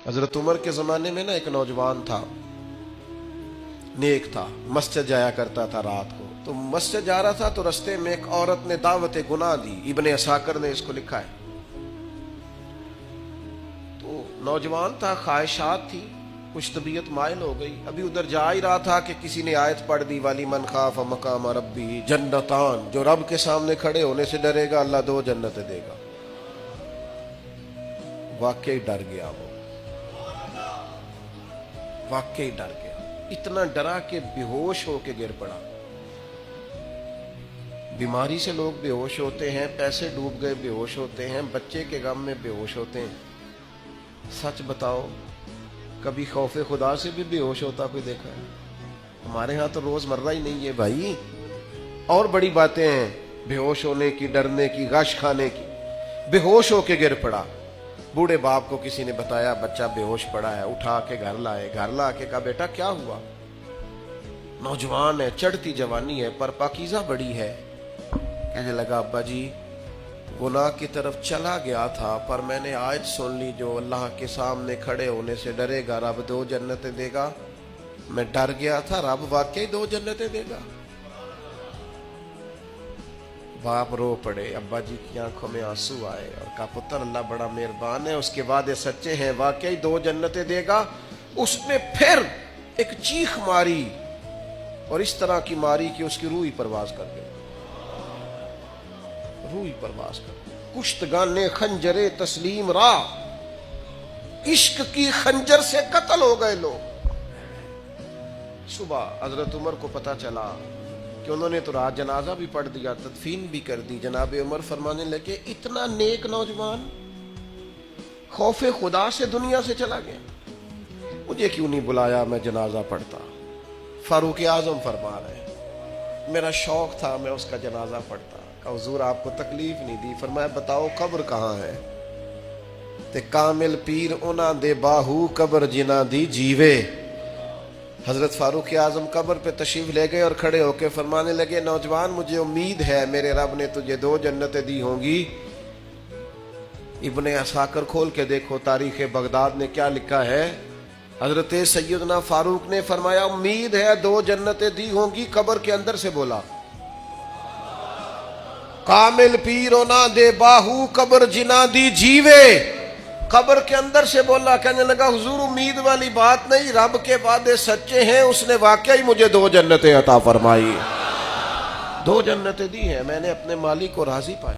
हजरत उमर के ज़माने में ना एक नौजवान था, नेक था, मस्जिद जाया करता था रात को। तो मस्जिद जा रहा था तो रास्ते में एक औरत ने दावत गुनाह दी। इब्ने असाकर ने इसको लिखा है। तो नौजवान था, ख्वाहिशात थी, कुछ तबीयत माइल हो गई। अभी उधर जा ही रहा था कि किसी ने आयत पढ़ दी, वाली मन खाफ मकाम रब्बी जन्नतान, जो रब के सामने खड़े होने से डरेगा अल्लाह 2 जन्नतें देगा। वाकई डर गया वो, वाकई डर गया। इतना डरा कि बेहोश होके गिर पड़ा। बीमारी से लोग बेहोश होते हैं, पैसे डूब गए बेहोश होते हैं, बच्चे के गम में बेहोश होते हैं। सच बताओ, कभी खौफे खुदा से भी बेहोश होता कोई देखा है? हमारे यहाँ तो रोजमर्रा ही नहीं है भाई। और बड़ी बातें हैं बेहोश होने की, डरने की, गश खाने की। बेहोश होके गिर पड़ा। बूढ़े बाप को किसी ने बताया बच्चा बेहोश पड़ा है, उठा के घर लाए। घर ला के कहा बेटा क्या हुआ? नौजवान है, चढ़ती जवानी है, पर पाकीज़ा बड़ी है। कहने लगा अब्बा जी, गुनाह की तरफ चला गया था, पर मैंने आयत सुन ली जो अल्लाह के सामने खड़े होने से डरेगा रब 2 जन्नतें देगा। मैं डर गया था, रब वाकई 2 जन्नतें देगा। बाप रो पड़े, अब्बा जी की आंखों में आंसू आए और कहा पुत्र अल्लाह बड़ा मेहरबान है, उसके वादे सच्चे हैं, वाकई 2 जन्नतें देगा। उसने फिर एक चीख मारी और इस तरह की मारी कि उसकी रूह ही परवाज कर गई। रूह ही परवाज कर गई। कुश्तगाने खंजरे तस्लीम रा, इश्क की खंजर से कत्ल हो गए लोग। सुबह हजरत उमर को पता चला कि उन्होंने तो रात जनाजा भी पढ़ दिया, तदफीन भी कर दी। जनाब उमर फरमाने लगे इतना नेक नौजवान खौफे खुदा से दुनिया से चला गया, मुझे क्यों नहीं बुलाया, मैं जनाजा पढ़ता। फारूक आजम फरमा रहे मेरा शौक था, मैं उसका जनाजा पढ़ता। कहा हुजूर आपको तकलीफ नहीं दी? फरमाया बताओ कब्र कहाँ है? ते कामिल पीर उना दे बाहू कब्र जिना दी जीवे। हजरत फारूक आजम कब्र पे तशरीफ ले गए और खड़े होकर फरमाने लगे नौजवान मुझे उम्मीद है मेरे रब ने तुझे 2 जन्नतें दी होंगी। इब्ने असाकर खोल के देखो तारीख बगदाद ने क्या लिखा है। हजरत सैयदना फारूक ने फरमाया उम्मीद है 2 जन्नतें दी होंगी। कब्र के अंदर से बोला कामिल पीरो ना दे बाहू कब्र जिना दी जीवे। कब्र के अंदर से बोला, कहने लगा हुजूर उम्मीद वाली बात नहीं, रब के वादे सच्चे हैं, उसने वाकई मुझे 2 जन्नतें अता फरमाई। 2 जन्नतें दी हैं, मैंने अपने मालिक को राजी पाया।